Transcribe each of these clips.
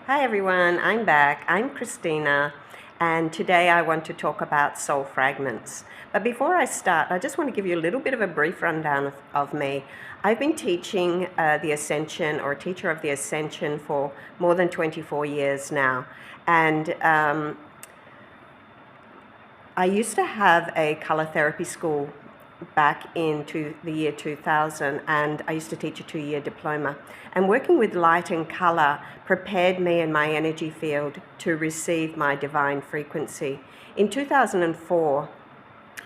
Hi everyone, I'm back. I'm Christina, and today I want to talk about soul fragments. But before I start, I just want to give you a little bit of a brief rundown of me. I've been teaching the Ascension, or a teacher of the Ascension, for more than 24 years now. And I used to have a color therapy school back into the year 2000, and I used to teach a 2-year diploma. And working with light and color prepared me and my energy field to receive my divine frequency. In 2004,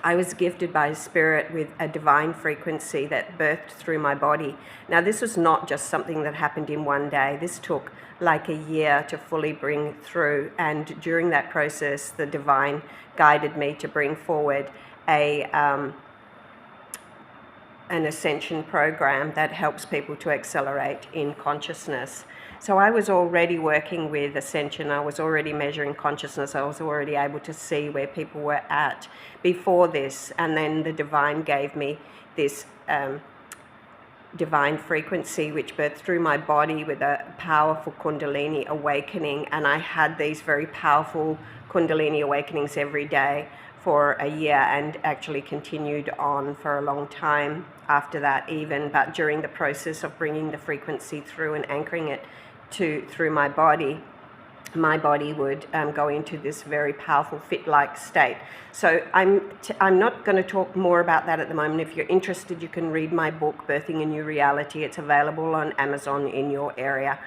I was gifted by Spirit with a divine frequency that birthed through my body. Now, this was not just something that happened in one day. This took like a year to fully bring through. And during that process, the divine guided me to bring forward an Ascension program that helps people to accelerate in consciousness. So I was already working with Ascension. I was already measuring consciousness. I was already able to see where people were at before this. And then the divine gave me this divine frequency, which birthed through my body with a powerful Kundalini awakening. And I had these very powerful Kundalini awakenings every day for a year, and actually continued on for a long time after that even. But during the process of bringing the frequency through and anchoring it through my body would go into this very powerful fit-like state. So I'm not going to talk more about that at the moment. If you're interested, you can read my book, Birthing a New Reality. It's available on Amazon in your area.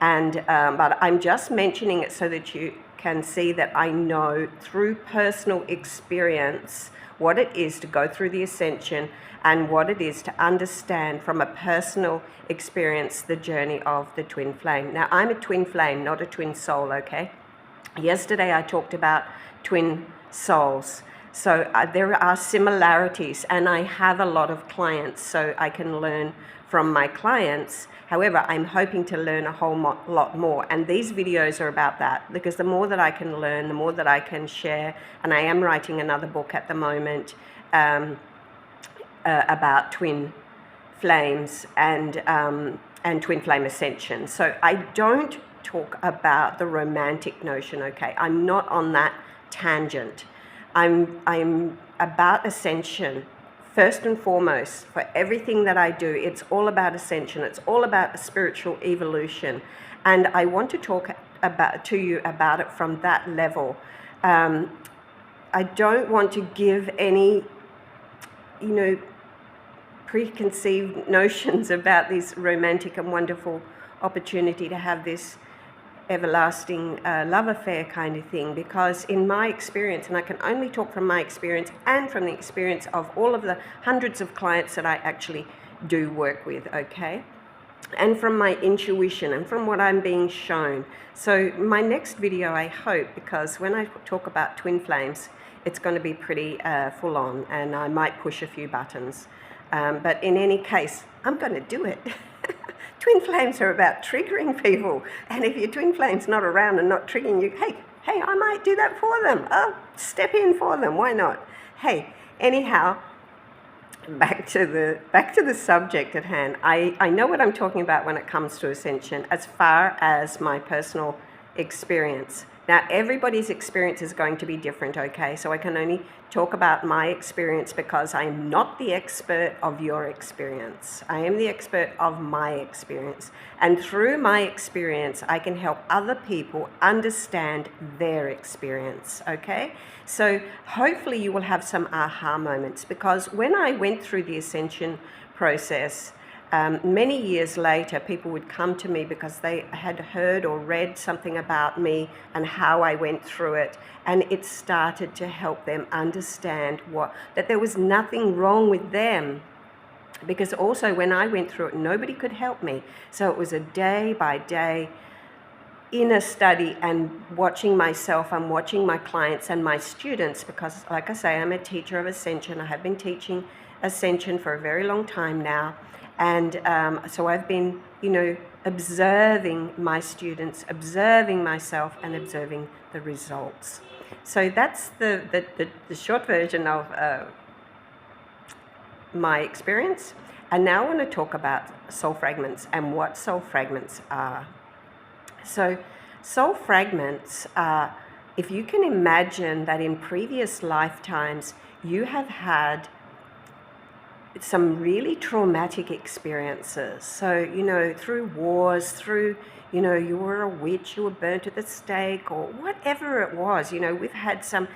And but I'm just mentioning it so that you can see that I know through personal experience what it is to go through the Ascension, and what it is to understand from a personal experience the journey of the twin flame. Now, I'm a twin flame, not a twin soul, okay? Yesterday I talked about twin souls. So there are similarities, and I have a lot of clients, so I can learn from my clients. However, I'm hoping to learn a whole lot more, and these videos are about that, because the more that I can learn, the more that I can share. And I am writing another book at the moment about twin flames and twin flame ascension. So I don't talk about the romantic notion, okay? I'm not on that tangent. I'm about ascension. First and foremost, for everything that I do, it's all about ascension. It's all about spiritual evolution. And I want to talk to you about it from that level. I don't want to give any, preconceived notions about this romantic and wonderful opportunity to have this everlasting love affair kind of thing, because in my experience, and I can only talk from my experience and from the experience of all of the hundreds of clients that I actually do work with, okay, and from my intuition and from what I'm being shown. So my next video, I hope, because when I talk about twin flames, it's going to be pretty full on, and I might push a few buttons, but in any case, I'm going to do it. Twin flames are about triggering people, and if your twin flame's not around and not triggering you, hey, I might do that for them. I'll step in for them. Why not? Hey, anyhow, back to the subject at hand. I know what I'm talking about when it comes to Ascension, as far as my personal experience. Now, everybody's experience is going to be different, okay? So I can only talk about my experience, because I'm not the expert of your experience. I am the expert of my experience. And through my experience, I can help other people understand their experience, okay? So hopefully you will have some aha moments, because when I went through the Ascension process, many years later, people would come to me because they had heard or read something about me and how I went through it, and it started to help them understand that there was nothing wrong with them. Because also when I went through it, nobody could help me. So it was a day by day inner study, and watching myself and watching my clients and my students, because like I say, I'm a teacher of Ascension. I have been teaching Ascension for a very long time now. And so I've been, observing my students, observing myself, and observing the results. So that's the short version of my experience. And now I want to talk about soul fragments and what soul fragments are. So Soul fragments are, if you can imagine that in previous lifetimes you have had some really traumatic experiences. So, you know, through wars, through, you know, you were a witch, you were burnt at the stake, or whatever it was. You know, we've had some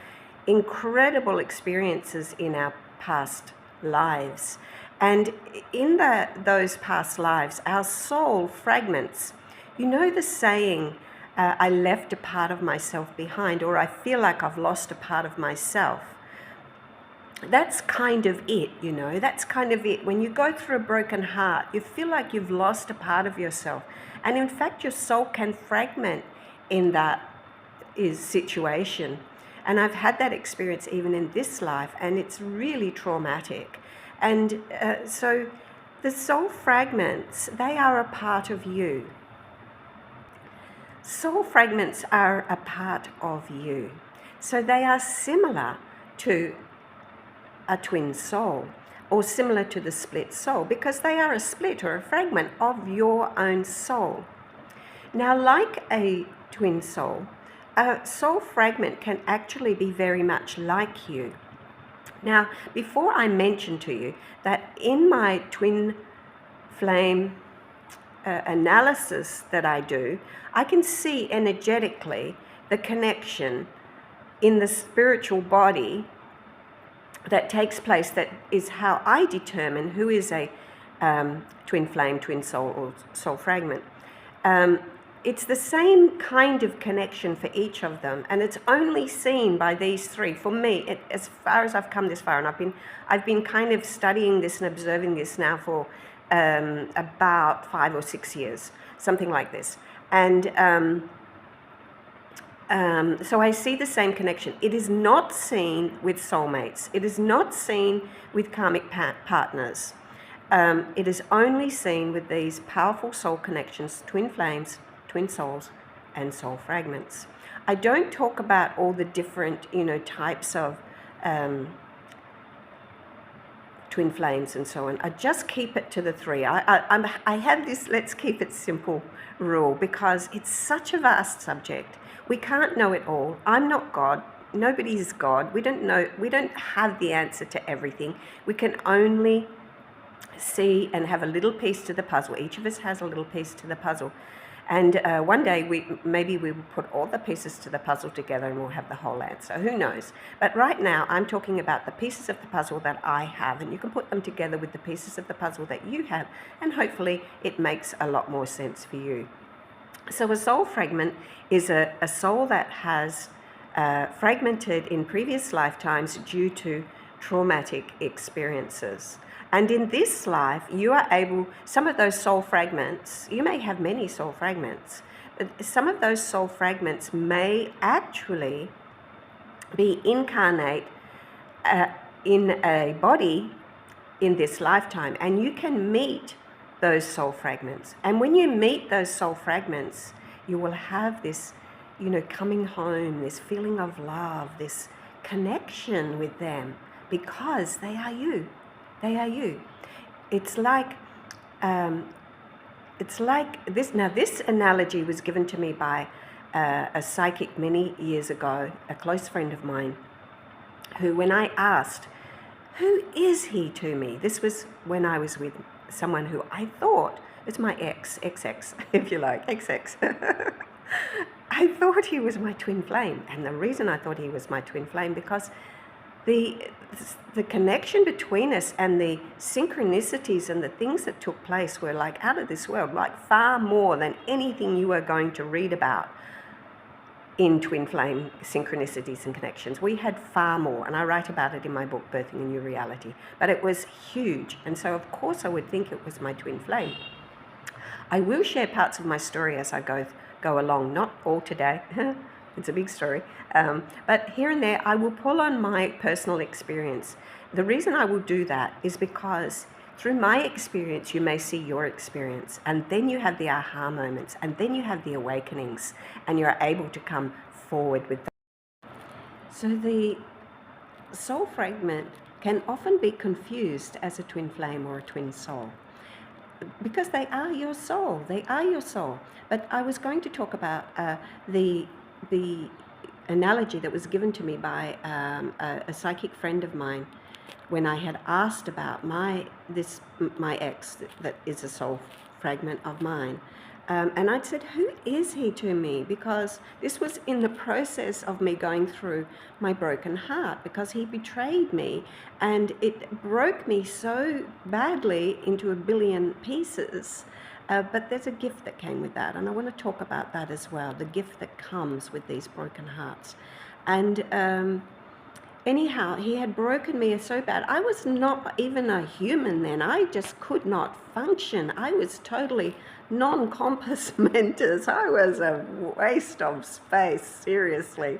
incredible experiences in our past lives. And in those past lives, our soul fragments, you know the saying, I left a part of myself behind, or I feel like I've lost a part of myself. That's kind of it, you know, that's kind of it. When you go through a broken heart, you feel like you've lost a part of yourself. And in fact, your soul can fragment in that situation. And I've had that experience even in this life, and it's really traumatic. And so the soul fragments, they are a part of you. Soul fragments are a part of you. So they are similar to a twin soul, or similar to the split soul, because they are a split or a fragment of your own soul. Now, like a twin soul, a soul fragment can actually be very much like you. Now, before I mention to you that in my twin flame analysis that I do, I can see energetically the connection in the spiritual body that takes place. That is how I determine who is a twin flame, twin soul, or soul fragment. It's the same kind of connection for each of them, and it's only seen by these three. For me, as far as I've come this far, and I've been kind of studying this and observing this now for about 5 or 6 years, something like this. And so I see the same connection. It is not seen with soulmates. It is not seen with karmic partners. It is only seen with these powerful soul connections, twin flames, twin souls, and soul fragments. I don't talk about all the different, you know, types of twin flames and so on. I just keep it to the three. I have this let's keep it simple rule, because it's such a vast subject. We can't know it all. I'm not God. Nobody is God. We don't know. We don't have the answer to everything. We can only see and have a little piece to the puzzle. Each of us has a little piece to the puzzle. And one day maybe we will put all the pieces to the puzzle together and we'll have the whole answer. Who knows? But right now I'm talking about the pieces of the puzzle that I have, and you can put them together with the pieces of the puzzle that you have, and hopefully it makes a lot more sense for you. So a soul fragment is a soul that has fragmented in previous lifetimes due to traumatic experiences. And in this life, you are able, some of those soul fragments, you may have many soul fragments, but some of those soul fragments may actually be incarnate in a body in this lifetime. And you can meet those soul fragments. And when you meet those soul fragments, you will have this, you know, coming home, this feeling of love, this connection with them, because they are you. They are you. It's like this. Now, this analogy was given to me by a psychic many years ago, a close friend of mine, who, when I asked, "Who is he to me?" This was when I was with someone who I thought was my XX, if you like, XX. I thought he was my twin flame, and the reason I thought he was my twin flame, because the connection between us and the synchronicities and the things that took place were like out of this world, like far more than anything you are going to read about in twin flame synchronicities and connections. We had far more, and I write about it in my book, Birthing a New Reality. But it was huge, and so of course I would think it was my twin flame. I will share parts of my story as I go along, not all today. It's a big story. But here and there, I will pull on my personal experience. The reason I will do that is because through my experience, you may see your experience, and then you have the aha moments, and then you have the awakenings, and you're able to come forward with that. So the soul fragment can often be confused as a twin flame or a twin soul. because they are your soul. They are your soul. But I was going to talk about the analogy that was given to me by a psychic friend of mine when I had asked about my ex that is a soul fragment of mine. And I'd said, who is he to me? Because this was in the process of me going through my broken heart, because he betrayed me and it broke me so badly into a billion pieces. But there's a gift that came with that, and I want to talk about that as well, the gift that comes with these broken hearts. And anyhow, he had broken me so bad. I was not even a human then. I just could not function. I was totally non-compos mentis. I was a waste of space, seriously.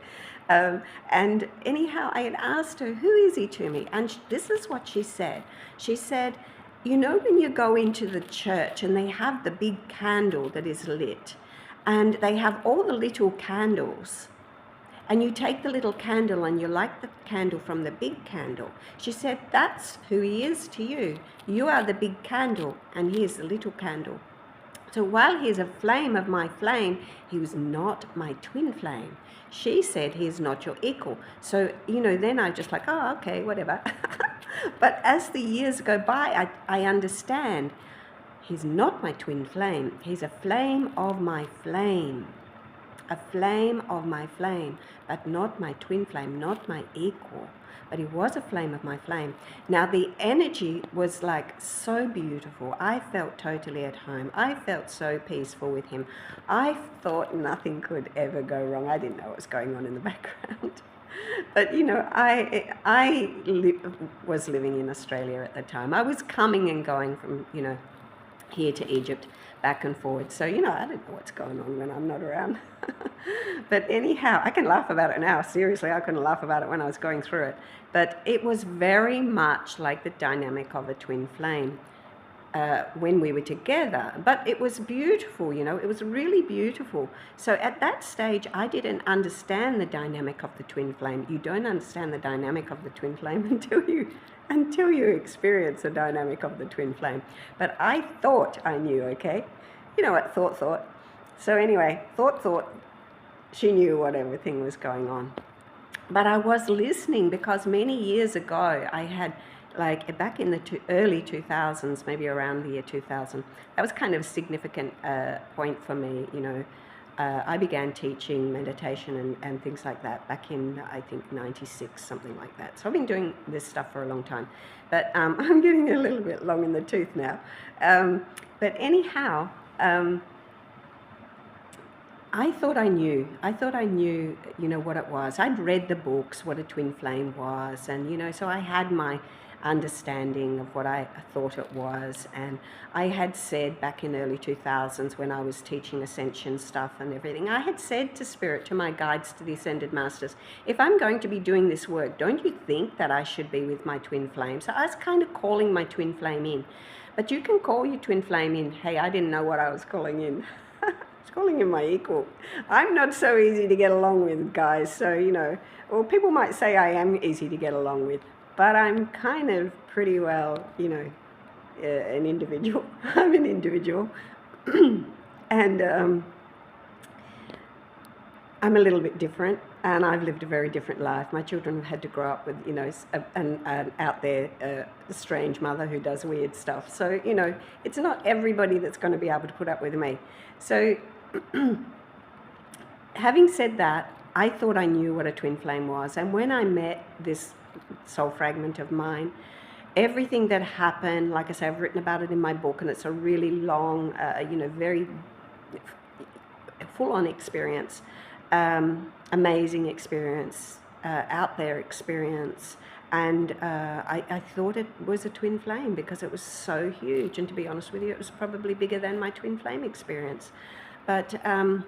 And anyhow, I had asked her, who is he to me? And this is what she said. She said, you know, when you go into the church and they have the big candle that is lit, and they have all the little candles, and you take the little candle and you light the candle from the big candle. She said, that's who he is to you. You are the big candle and he is the little candle. So while he is a flame of my flame, he was not my twin flame. She said he is not your equal. So, you know, then I just like, oh, okay, whatever. But as the years go by, I understand he's not my twin flame. He's a flame of my flame. A flame of my flame, but not my twin flame, not my equal. But he was a flame of my flame. Now the energy was like so beautiful. I felt totally at home. I felt so peaceful with him. I thought nothing could ever go wrong. I didn't know what was going on in the background. But, you know, I was living in Australia at the time. I was coming and going from, you know, here to Egypt, back and forward. So, you know, I don't know what's going on when I'm not around. But anyhow, I can laugh about it now. Seriously, I couldn't laugh about it when I was going through it. But it was very much like the dynamic of a twin flame when we were together. But it was beautiful, you know, it was really beautiful. So at that stage, I didn't understand the dynamic of the twin flame. You don't understand the dynamic of the twin flame until you experience the dynamic of the twin flame. But I thought I knew, okay? You know what thought. So anyway, thought, she knew what everything was going on. But I was listening because many years ago, I had, like back in the early 2000s, maybe around the year 2000, that was kind of a significant point for me, you know. I began teaching meditation and things like that back in, I think, 96, something like that. So I've been doing this stuff for a long time. But I'm getting a little bit long in the tooth now. But anyhow, I thought I knew, you know, what it was. I'd read the books, what a twin flame was, and, you know, so I had my understanding of what I thought it was. And I had said back in early 2000s when I was teaching Ascension stuff and everything, I had said to Spirit, to my guides, to the Ascended Masters, if I'm going to be doing this work, don't you think that I should be with my twin flame? So I was kind of calling my twin flame in. But you can call your twin flame in. Hey, I didn't know what I was calling in. Calling him my equal. I'm not so easy to get along with, guys. So, you know, well, people might say I am easy to get along with, but I'm kind of pretty well, you know, an individual. I'm an individual. And I'm a little bit different, and I've lived a very different life. My children have had to grow up with, you know, an out there strange mother who does weird stuff. So, you know, it's not everybody that's going to be able to put up with me. So, having said that, I thought I knew what a twin flame was. And when I met this soul fragment of mine, everything that happened, like I say, I've written about it in my book, and it's a really long, you know, very full-on experience, amazing experience, out there experience. And I thought it was a twin flame because it was so huge. And to be honest with you, it was probably bigger than my twin flame experience. But, and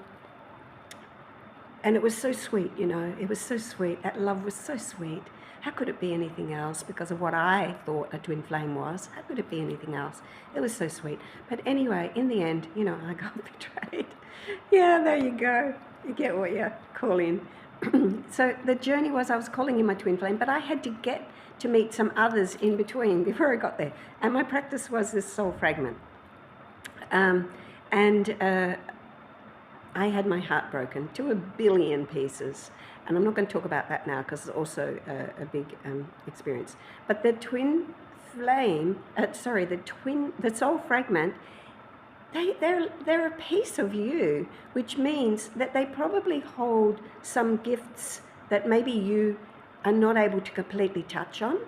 it was so sweet, you know, it was so sweet. That love was so sweet. How could it be anything else? Because of what I thought a twin flame was, how could it be anything else? It was so sweet. But anyway, in the end, you know, I got betrayed. Yeah, there you go. You get what you call in. So the journey was I was calling in my twin flame, but I had to get to meet some others in between before I got there. And my practice was this soul fragment. Um, and I had my heart broken to a billion pieces. And I'm not going to talk about that now because it's also a big experience. But the twin flame, the soul fragment, they're a piece of you, which means that they probably hold some gifts that maybe you are not able to completely touch on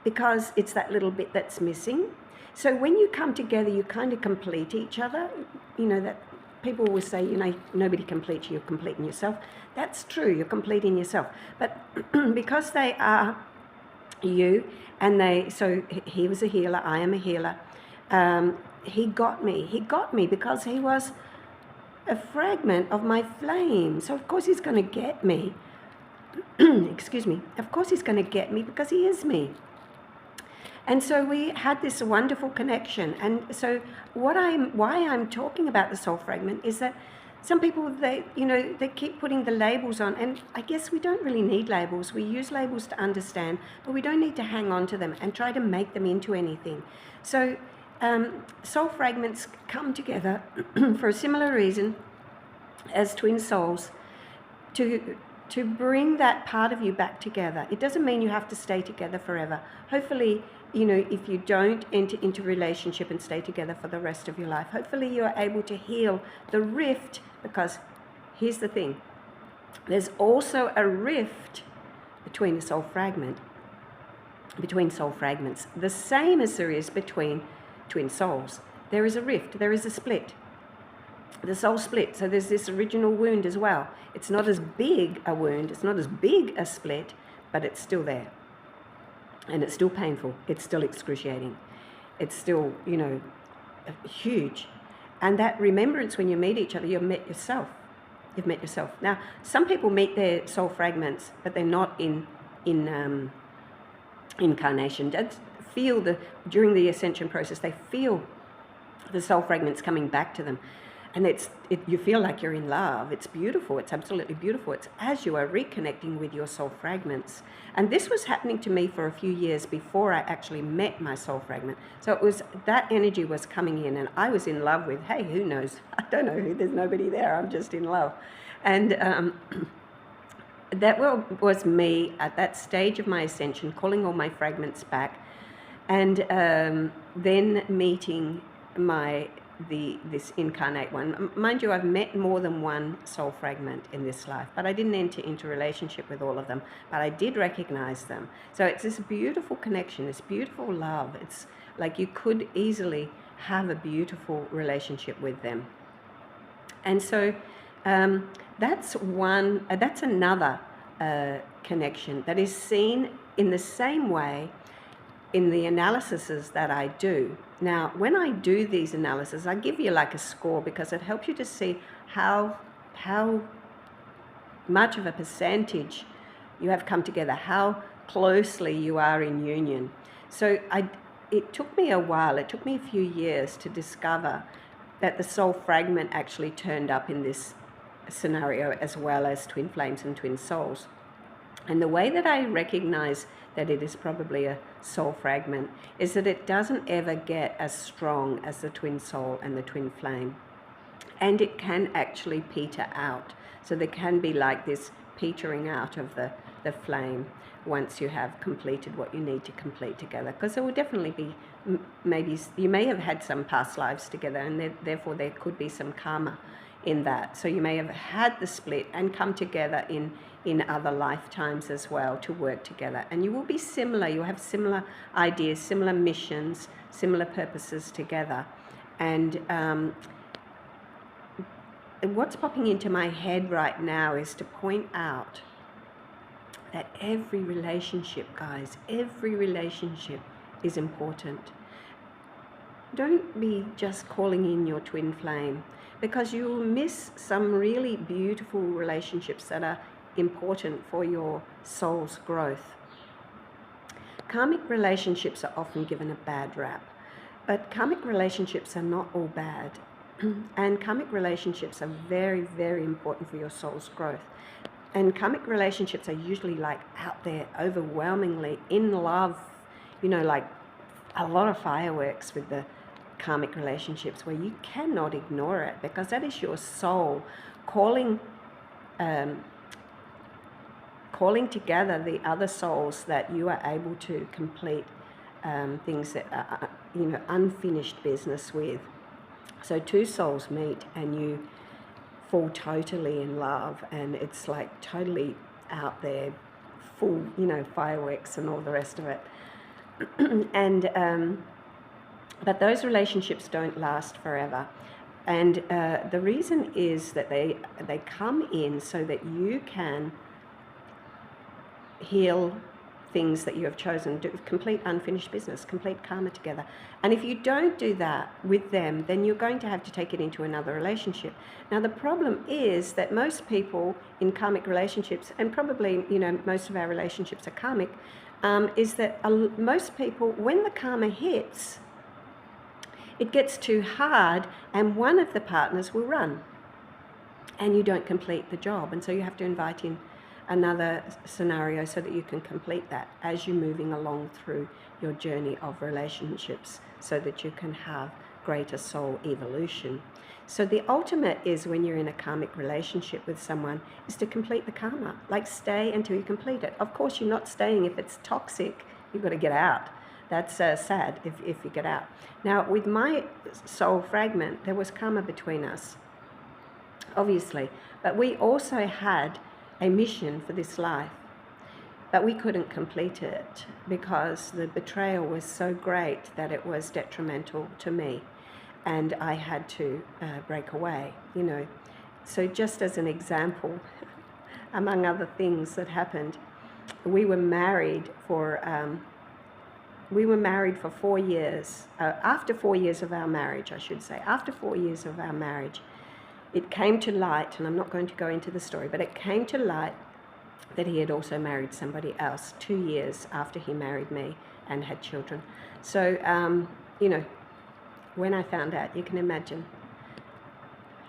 because it's that little bit that's missing. So when you come together, you kind of complete each other. You know, that people always say, you know, nobody completes you, you're completing yourself. That's true, you're completing yourself. But because they are you, and so he was a healer, I am a healer. He got me because he was a fragment of my flame. So of course he's going to get me. Excuse me. Of course he's going to get me because he is me. And so we had this wonderful connection. And so why I'm talking about the soul fragment is that some people, they keep putting the labels on, and I guess we don't really need labels. We use labels to understand, but we don't need to hang on to them and try to make them into anything. So soul fragments come together for a similar reason as twin souls, to bring that part of you back together. It doesn't mean you have to stay together forever. Hopefully, you know, if you don't enter into relationship and stay together for the rest of your life, hopefully you're able to heal the rift, because here's the thing. There's also a rift between a soul fragment, between soul fragments, the same as there is between twin souls. There is a rift, there is a split. The soul split, so there's this original wound as well. It's not as big a wound, it's not as big a split, but it's still there. And it's still painful, it's still excruciating. It's still, you know, huge. And that remembrance, when you meet each other, you've met yourself. You've met yourself. Now, some people meet their soul fragments, but they're not in incarnation. That's during the ascension process, they feel the soul fragments coming back to them. And you feel like you're in love. It's beautiful. It's absolutely beautiful. It's as you are reconnecting with your soul fragments. And this was happening to me for a few years before I actually met my soul fragment. So it was, that energy was coming in, and I was in love with, hey, who knows? I don't know who. There's nobody there. I'm just in love. And that was me at that stage of my ascension, calling all my fragments back, and then meeting this incarnate one. Mind you, I've met more than one soul fragment in this life, but I didn't enter into relationship with all of them, but I did recognize them. So it's this beautiful connection, this beautiful love. It's like you could easily have a beautiful relationship with them. And so that's another connection that is seen in the same way in the analyses that I do. Now, when I do these analyses, I give you like a score because it helps you to see how much of a percentage you have come together, how closely you are in union. So it took me a while, it took me a few years to discover that the soul fragment actually turned up in this scenario, as well as twin flames and twin souls. And the way that I recognize that it is probably a soul fragment is that it doesn't ever get as strong as the twin soul and the twin flame. And it can actually peter out. So there can be like this petering out of the flame once you have completed what you need to complete together. Because there will definitely be, maybe you may have had some past lives together, and therefore there could be some karma in that. So you may have had the split and come together in other lifetimes as well to work together. And you will be similar, you'll have similar ideas, similar missions, similar purposes together. And what's popping into my head right now is to point out that every relationship, guys, every relationship is important. Don't be just calling in your twin flame, because you'll miss some really beautiful relationships that are important for your soul's growth. Karmic relationships are often given a bad rap, but karmic relationships are not all bad. And karmic relationships are very, very important for your soul's growth. And karmic relationships are usually like out there, overwhelmingly in love, you know, like a lot of fireworks with the karmic relationships where you cannot ignore it, because that is your soul calling together the other souls that you are able to complete things that are, unfinished business with. So two souls meet and you fall totally in love, and it's like totally out there, full, fireworks and all the rest of it. And but those relationships don't last forever. And the reason is that they come in so that you can heal things that you have chosen, do complete unfinished business, complete karma together. And if you don't do that with them, then you're going to have to take it into another relationship. Now the problem is that most people in karmic relationships, and probably most of our relationships are karmic, is that most people, when the karma hits, it gets too hard and one of the partners will run and you don't complete the job, and so you have to invite in another scenario so that you can complete that as you're moving along through your journey of relationships, so that you can have greater soul evolution. So the ultimate is, when you're in a karmic relationship with someone, is to complete the karma. Like, stay until you complete it. Of course, you're not staying if it's toxic. You've got to get out. That's sad if you get out. Now, with my soul fragment, there was karma between us, obviously, but we also had a mission for this life, but we couldn't complete it because the betrayal was so great that it was detrimental to me, and I had to break away, So just as an example, among other things that happened, we were married for 4 years. After 4 years of our marriage, I should say, after 4 years of our marriage, it came to light, and I'm not going to go into the story, but it came to light that he had also married somebody else 2 years after he married me and had children. So, when I found out, you can imagine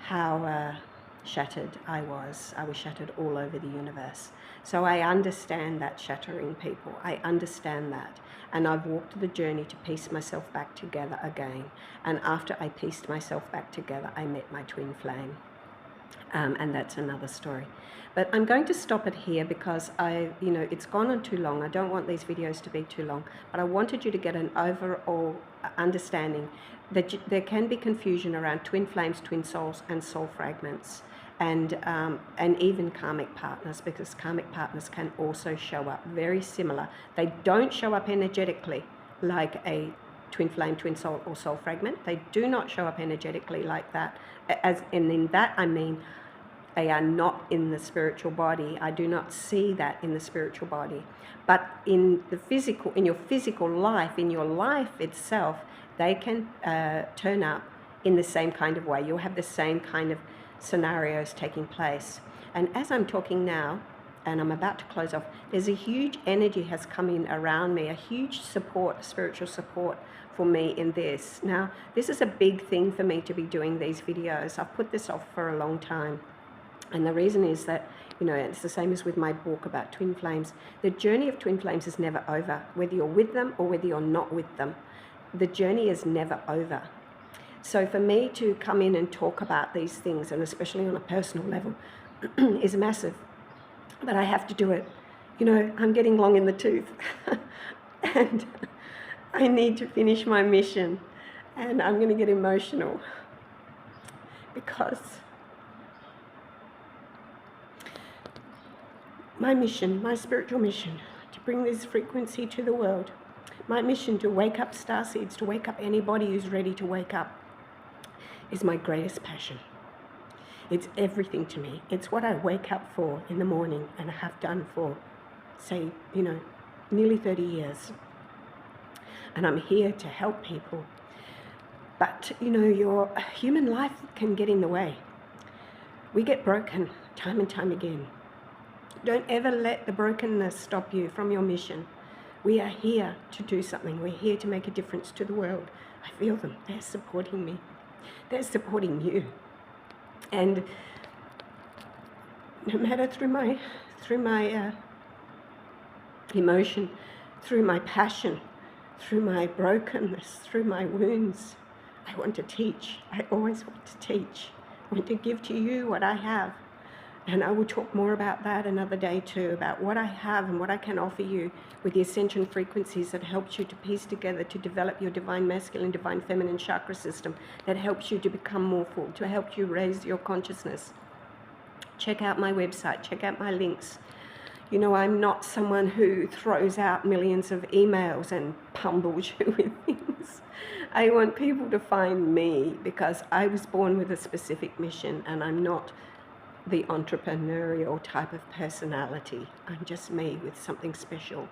how shattered I was. I was shattered all over the universe. So I understand that shattering, people. I understand that. And I've walked the journey to piece myself back together again. And after I pieced myself back together, I met my twin flame. And that's another story. But I'm going to stop it here because it's gone on too long. I don't want these videos to be too long, but I wanted you to get an overall understanding that there can be confusion around twin flames, twin souls, and soul fragments, and even karmic partners, because karmic partners can also show up very similar. They don't show up energetically like a twin flame, twin soul, or soul fragment. They do not show up energetically like that. And in that, I mean, they are not in the spiritual body. I do not see that in the spiritual body. But in the physical, in your physical life, in your life itself, they can turn up in the same kind of way. You'll have the same kind of scenarios taking place. And as I'm talking now, and I'm about to close off, there's a huge energy has come in around me, a huge support, spiritual support for me in this. Now, this is a big thing for me to be doing these videos. I've put this off for a long time. And the reason is that, it's the same as with my book about twin flames. The journey of twin flames is never over, whether you're with them or whether you're not with them. The journey is never over. So for me to come in and talk about these things, and especially on a personal level, is massive. But I have to do it. I'm getting long in the tooth. And I need to finish my mission. And I'm going to get emotional. Because my mission, my spiritual mission, to bring this frequency to the world, my mission to wake up starseeds, to wake up anybody who's ready to wake up, is my greatest passion. It's everything to me. It's what I wake up for in the morning, and I have done for, say, nearly 30 years. And I'm here to help people. But, your human life can get in the way. We get broken time and time again. Don't ever let the brokenness stop you from your mission. We are here to do something. We're here to make a difference to the world. I feel them. They're supporting me. They're supporting you. And no matter through my emotion, through my passion, through my brokenness, through my wounds, I want to teach. I always want to teach. I want to give to you what I have. And I will talk more about that another day too, about what I have and what I can offer you with the Ascension frequencies that helps you to piece together, to develop your divine masculine, divine feminine chakra system, that helps you to become more full, to help you raise your consciousness. Check out my website, check out my links. You know, I'm not someone who throws out millions of emails and pummels you with things. I want people to find me because I was born with a specific mission, and I'm not the entrepreneurial type of personality. I'm just me with something special.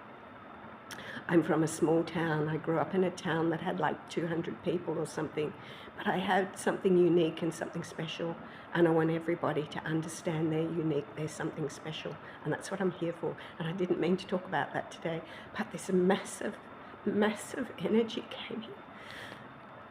I'm from a small town. I grew up in a town that had like 200 people or something, but I had something unique and something special, and I want everybody to understand they're unique, there's something special, and that's what I'm here for. And I didn't mean to talk about that today, but this massive, massive energy came in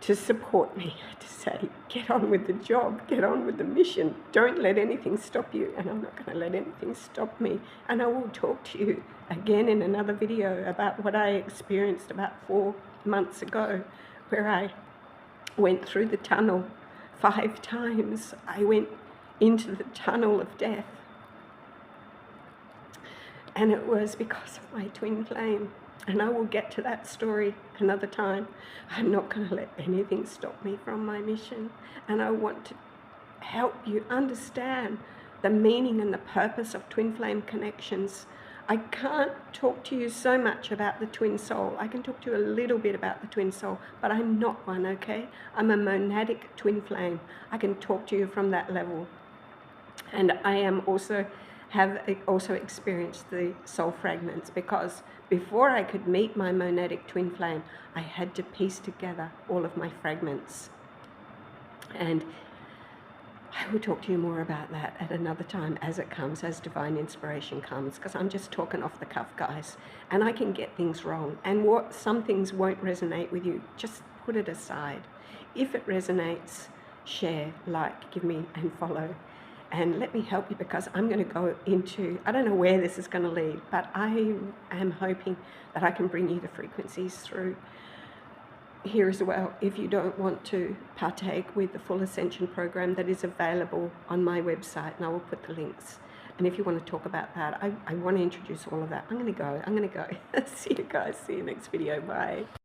to support me, to say, get on with the job, get on with the mission, don't let anything stop you, and I'm not going to let anything stop me. And I will talk to you again in another video about what I experienced about 4 months ago, where I went through the tunnel 5 times. I went into the tunnel of death, and it was because of my twin flame. And I will get to that story another time. I'm not going to let anything stop me from my mission. And I want to help you understand the meaning and the purpose of twin flame connections. I can't talk to you so much about the twin soul. I can talk to you a little bit about the twin soul, but I'm not one, okay? I'm a monadic twin flame. I can talk to you from that level. And I am have also experienced the soul fragments, because before I could meet my monadic twin flame, I had to piece together all of my fragments. And I will talk to you more about that at another time as it comes, as divine inspiration comes, because I'm just talking off the cuff, guys, and I can get things wrong. And some things won't resonate with you, just put it aside. If it resonates, share, like, give me and follow. And let me help you, because I'm going to go into, I don't know where this is going to lead, but I am hoping that I can bring you the frequencies through here as well, if you don't want to partake with the full Ascension program that is available on my website, and I will put the links. And if you want to talk about that, I want to introduce all of that. I'm going to go. See you guys. See you next video. Bye.